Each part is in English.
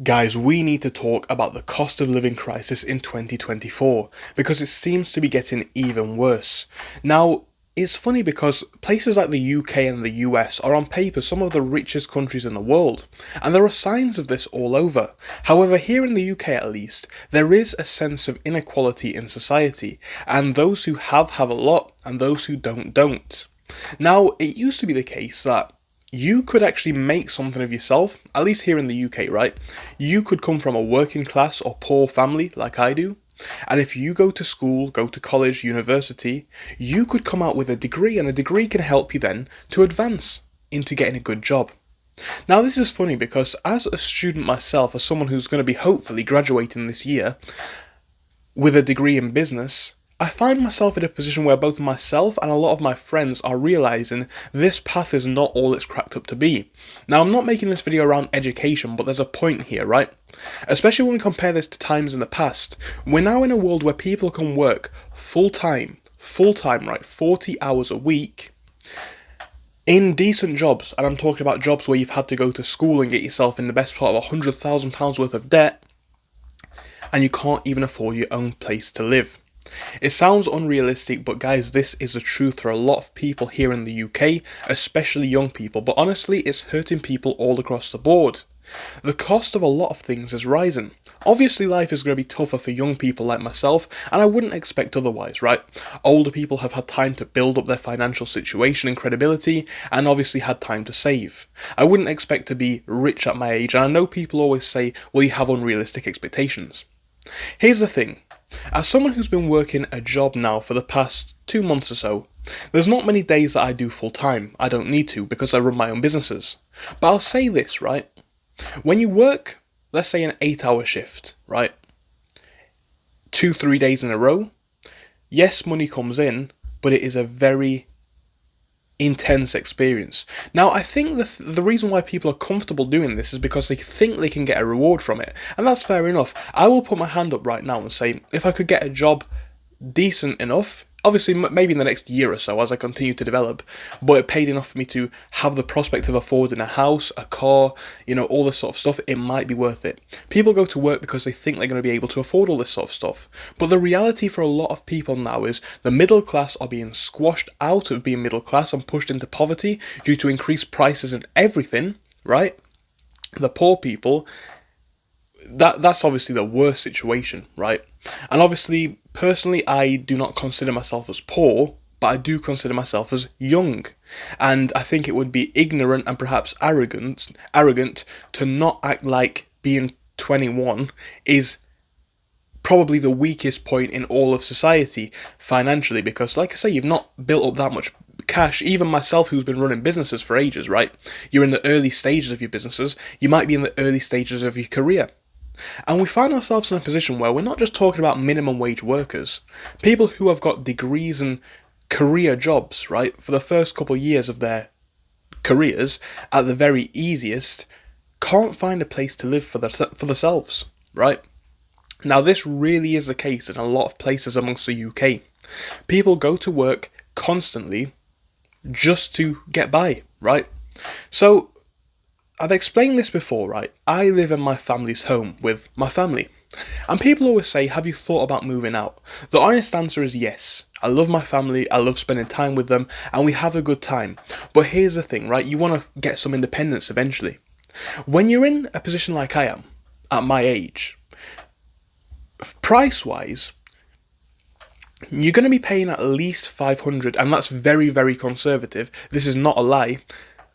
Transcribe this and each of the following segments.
Guys, we need to talk about the cost of living crisis in 2024 because it seems to be getting even worse. Now, it's funny because places like the UK and the US are on paper some of the richest countries in the world, and there are signs of this all over. However, here in the UK at least, there is a sense of inequality in society, and those who have a lot, and those who don't. Now, it used to be the case that you could actually make something of yourself, at least here in the UK, right? You could come from a working class or poor family like I do, and if you go to school, go to college, university, you could come out with a degree, and a degree can help you then to advance into getting a good job. Now, this is funny because as a student myself, as someone who's going to be hopefully graduating this year with a degree in business, I find myself in a position where both myself and a lot of my friends are realising this path is not all it's cracked up to be. Now, I'm not making this video around education, but there's a point here, right? Especially when we compare this to times in the past. We're now in a world where people can work full-time, right, 40 hours a week, in decent jobs, and I'm talking about jobs where you've had to go to school and get yourself in the best part of £100,000 worth of debt, and you can't even afford your own place to live. It sounds unrealistic, but guys, this is the truth for a lot of people here in the UK, especially young people, but honestly, it's hurting people all across the board. The cost of a lot of things is rising. Obviously, life is going to be tougher for young people like myself, and I wouldn't expect otherwise, right? Older people have had time to build up their financial situation and credibility, and obviously had time to save. I wouldn't expect to be rich at my age, and I know people always say, well, you have unrealistic expectations. Here's the thing. As someone who's been working a job now for the past 2 months or so, there's not many days that I do full time. I don't need to because I run my own businesses. But I'll say this, right? When you work, let's say an 8-hour shift, right? 2-3 days in a row, yes, money comes in, but it is a very intense experience. Now, I think the reason why people are comfortable doing this is because they think they can get a reward from it, and that's fair enough. I will put my hand up right now and say, if I could get a job decent enough, obviously maybe in the next year or so as I continue to develop, but it paid enough for me to have the prospect of affording a house, a car, all this sort of stuff, it might be worth it. People go to work because they think they're going to be able to afford all this sort of stuff, but the reality for a lot of people now is the middle class are being squashed out of being middle class and pushed into poverty due to increased prices and everything, right? The poor people, that's obviously the worst situation, right? And obviously, personally, I do not consider myself as poor, but I do consider myself as young. And I think it would be ignorant and perhaps arrogant to not act like being 21 is probably the weakest point in all of society financially, because like I say, you've not built up that much cash. Even myself, who's been running businesses for ages, right? You're in the early stages of your businesses. You might be in the early stages of your career. And we find ourselves in a position where we're not just talking about minimum wage workers. People who have got degrees and career jobs, right, for the first couple of years of their careers, at the very easiest, can't find a place to live for themselves, right? Now, this really is the case in a lot of places amongst the UK. People go to work constantly just to get by, right? So, I've explained this before, right? I live in my family's home with my family. And people always say, have you thought about moving out? The honest answer is yes. I love my family, I love spending time with them, and we have a good time. But here's the thing, right? You want to get some independence eventually. When you're in a position like I am, at my age, price-wise, you're going to be paying at least 500, and that's very, very conservative. This is not a lie.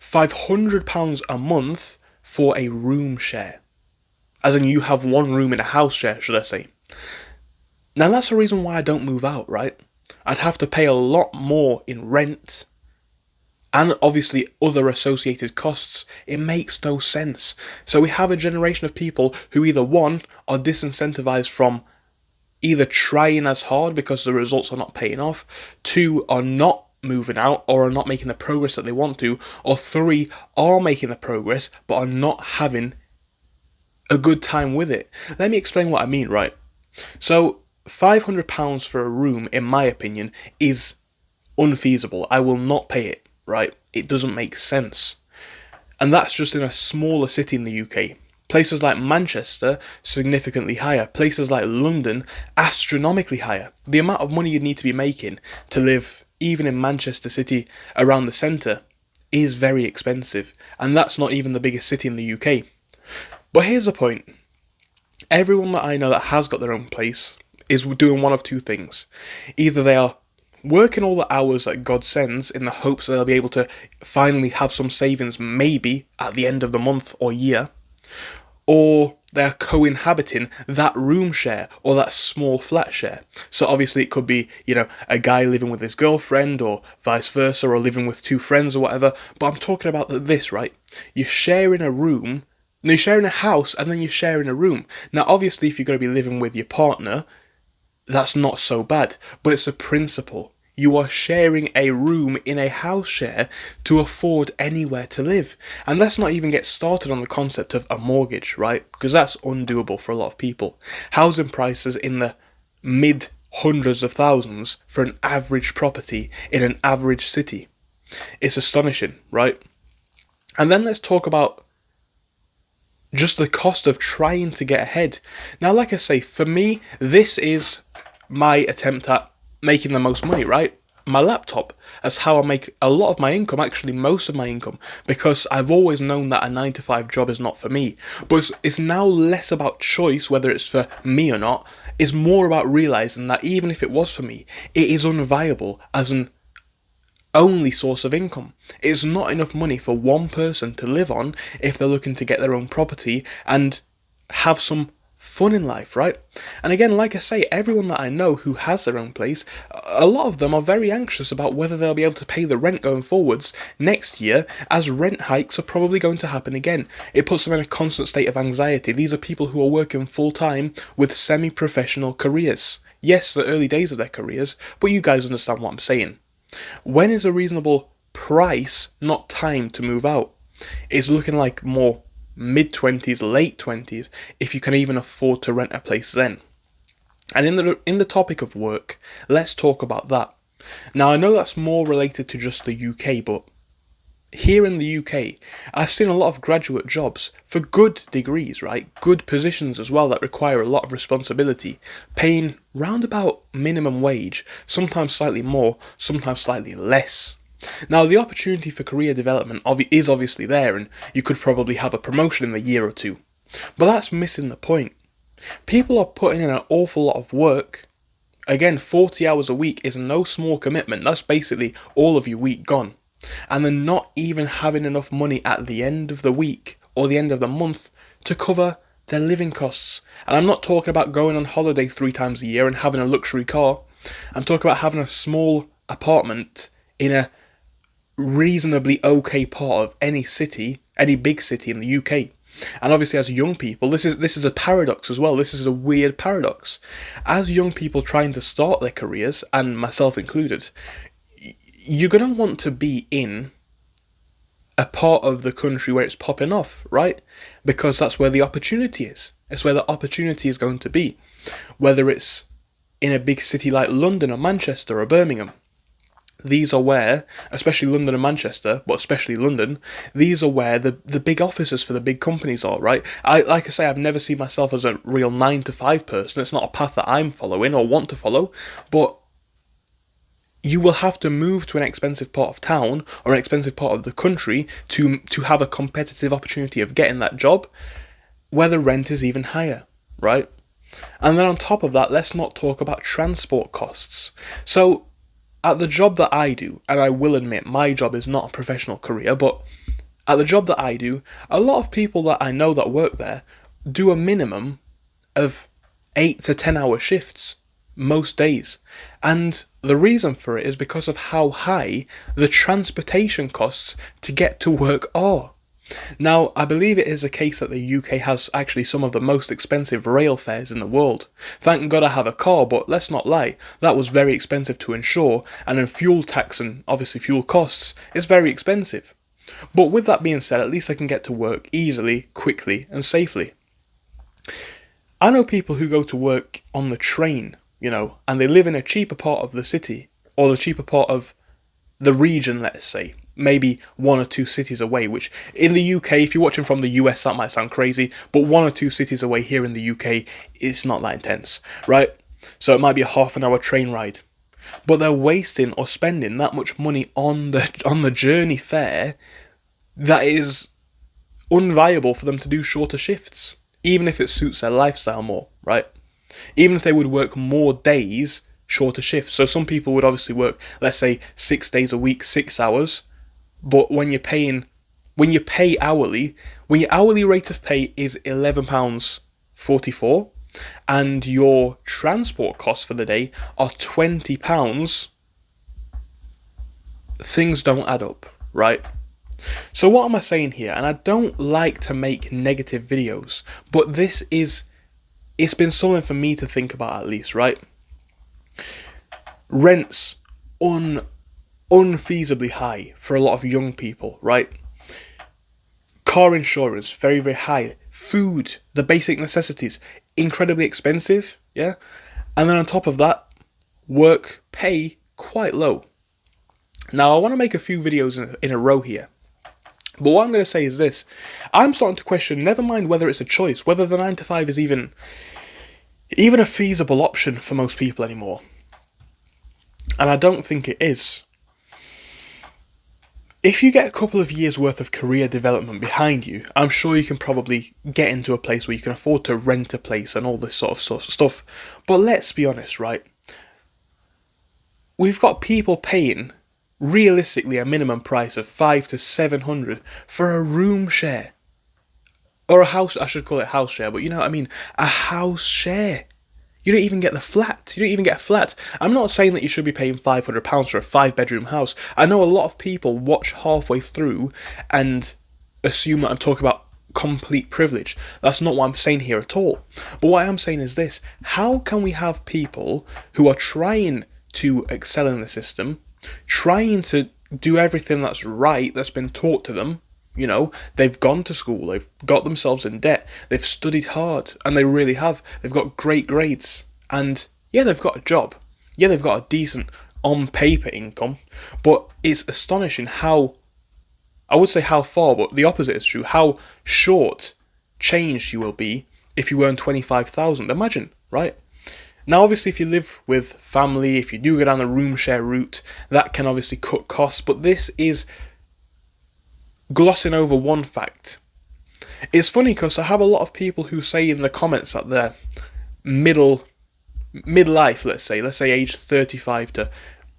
£500 a month for a room share. As in, you have one room in a house share, should I say. Now, that's the reason why I don't move out, right? I'd have to pay a lot more in rent, and obviously other associated costs. It makes no sense. So we have a generation of people who either, one, are disincentivized from either trying as hard because the results are not paying off, two, are not moving out or are not making the progress that they want to, or three, are making the progress but are not having a good time with it. Let me explain what I mean, right? So £500 for a room, in my opinion, is unfeasible. I will not pay it, right? It doesn't make sense. And that's just in a smaller city in the UK. Places like Manchester, significantly higher. Places like London, astronomically higher. The amount of money you need to be making to live, even in Manchester City, around the centre, is very expensive. And that's not even the biggest city in the UK. But here's the point. Everyone that I know that has got their own place is doing one of two things. Either they are working all the hours that God sends in the hopes that they'll be able to finally have some savings maybe at the end of the month or year, or they're co-inhabiting that room share or that small flat share. So obviously it could be, a guy living with his girlfriend or vice versa, or living with two friends or whatever. But I'm talking about this, right? You're sharing a room, no, you're sharing a house and then you're sharing a room. Now obviously if you're going to be living with your partner, that's not so bad, but it's a principle. You are sharing a room in a house share to afford anywhere to live. And let's not even get started on the concept of a mortgage, right? Because that's undoable for a lot of people. Housing prices in the mid hundreds of thousands for an average property in an average city. It's astonishing, right? And then let's talk about just the cost of trying to get ahead. Now, like I say, for me, this is my attempt at making the most money, right? My laptop. That's how I make a lot of my income, actually most of my income, because I've always known that a 9-to-5 job is not for me. But it's now less about choice, whether it's for me or not. It's more about realising that even if it was for me, it is unviable as an only source of income. It's not enough money for one person to live on if they're looking to get their own property and have some fun in life, right? And again, like I say, everyone that I know who has their own place, a lot of them are very anxious about whether they'll be able to pay the rent going forwards next year, as rent hikes are probably going to happen again. It puts them in a constant state of anxiety. These are people who are working full-time with semi-professional careers. Yes, the early days of their careers, but you guys understand what I'm saying. When is a reasonable price, not time, to move out? It's looking like more mid-20s, late 20s, if you can even afford to rent a place then. And in the topic of work, let's talk about that. Now, I know that's more related to just the UK, but here in the UK, I've seen a lot of graduate jobs for good degrees, right? Good positions as well that require a lot of responsibility, paying round about minimum wage, sometimes slightly more, sometimes slightly less. Now, the opportunity for career development is obviously there, and you could probably have a promotion in a year or two. But that's missing the point. People are putting in an awful lot of work. Again, 40 hours a week is no small commitment. That's basically all of your week gone. And they're not even having enough money at the end of the week or the end of the month to cover their living costs. And I'm not talking about going on holiday 3 times a year and having a luxury car. I'm talking about having a small apartment in a reasonably okay part of any city, any big city in the UK. And obviously as young people, this is a paradox as well. This is a weird paradox. As young people trying to start their careers, and myself included, you're going to want to be in a part of the country where it's popping off, right? Because that's where the opportunity is. It's where the opportunity is going to be. Whether it's in a big city like London or Manchester or Birmingham. These are where, especially London and Manchester, but especially London, these are where the big offices for the big companies are, right? Like I say, I've never seen myself as a real 9-to-5 person. It's not a path that I'm following or want to follow, but you will have to move to an expensive part of town or an expensive part of the country to have a competitive opportunity of getting that job where the rent is even higher, right? And then on top of that, let's not talk about transport costs. So at the job that I do, and I will admit my job is not a professional career, but at the job that I do, a lot of people that I know that work there do a minimum of 8 to 10 hour shifts most days. And the reason for it is because of how high the transportation costs to get to work are. Now, I believe it is a case that the UK has actually some of the most expensive rail fares in the world. Thank God I have a car, but let's not lie, that was very expensive to insure, and then fuel tax and obviously fuel costs is very expensive. But with that being said, at least I can get to work easily, quickly, and safely. I know people who go to work on the train, and they live in a cheaper part of the city, or the cheaper part of the region, let's say. maybe 1 or 2 cities away, which in the UK, if you're watching from the US, that might sound crazy, but 1 or 2 cities away here in the UK, it's not that intense, right? So it might be a half-an-hour train ride. But they're wasting or spending that much money on the journey fare that is unviable for them to do shorter shifts, even if it suits their lifestyle more, right? Even if they would work more days, shorter shifts. So some people would obviously work, let's say, 6 days a week, 6 hours. But when you pay hourly, when your hourly rate of pay is £11.44, and your transport costs for the day are £20, things don't add up, right? So what am I saying here? And I don't like to make negative videos, but it's been something for me to think about at least, right? Rents unfeasibly high for a lot of young people, right? Car insurance, very, very high. Food, the basic necessities, incredibly expensive, yeah? And then on top of that, work pay quite low. Now, I want to make a few videos in a row here. But what I'm going to say is this. I'm starting to question, never mind whether it's a choice, whether the 9 to 5 is even a feasible option for most people anymore. And I don't think it is. If you get a couple of years worth of career development behind you, I'm sure you can probably get into a place where you can afford to rent a place and all this sort of stuff. But let's be honest, right? We've got people paying realistically a minimum price of £500 to £700 for a room share. Or a house, I should call it house share, but you know what I mean? A house share. You don't even get the flat. You don't even get a flat. I'm not saying that you should be paying £500 for a 5-bedroom house. I know a lot of people watch halfway through and assume that I'm talking about complete privilege. That's not what I'm saying here at all. But what I am saying is this. How can we have people who are trying to excel in the system, trying to do everything that's right, that's been taught to them? You know, they've gone to school, they've got themselves in debt, they've studied hard, and they really have. They've got great grades, and yeah, they've got a job. Yeah, they've got a decent, on paper income, but it's astonishing how, I would say how far, but the opposite is true, how short changed you will be if you earn 25,000. Imagine, right? Now, obviously, if you live with family, if you do go down the room share route, that can obviously cut costs, but this is glossing over one fact. It's funny because I have a lot of people who say in the comments that they're midlife, let's say age 35 to,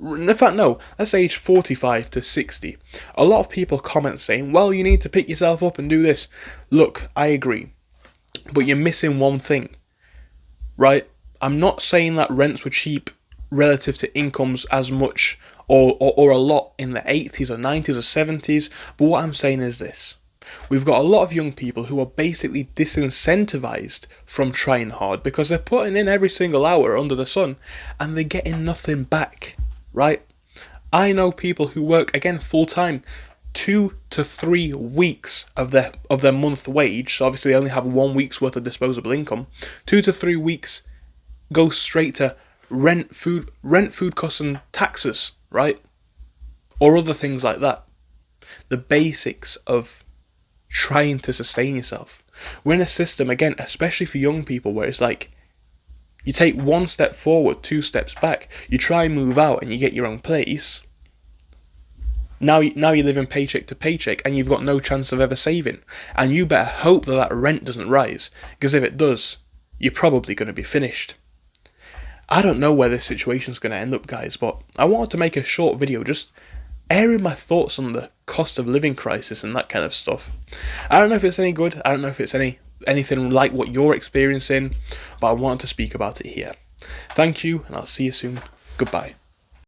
in fact no, let's say age 45 to 60. A lot of people comment saying, well, you need to pick yourself up and do this. Look, I agree, but you're missing one thing, right? I'm not saying that rents were cheap relative to incomes as much or a lot in the 80s or 90s or 70s, but what I'm saying is this. We've got a lot of young people who are basically disincentivized from trying hard because they're putting in every single hour under the sun and they're getting nothing back, right? I know people who work, again, full-time, 2 to 3 weeks of their month wage, so obviously they only have 1 week's worth of disposable income. 2 to 3 weeks go straight to rent, food costs and taxes, right? Or other things like that. The basics of trying to sustain yourself. We're in a system, again, especially for young people, where it's like, you take 1 step forward, 2 steps back, you try and move out and you get your own place. Now you're living paycheck to paycheck and you've got no chance of ever saving. And you better hope that rent doesn't rise, because if it does, you're probably going to be finished. I don't know where this situation's going to end up, guys, but I wanted to make a short video just airing my thoughts on the cost of living crisis and that kind of stuff. I don't know if it's any good, I don't know if it's anything like what you're experiencing, but I wanted to speak about it here. Thank you, and I'll see you soon. Goodbye.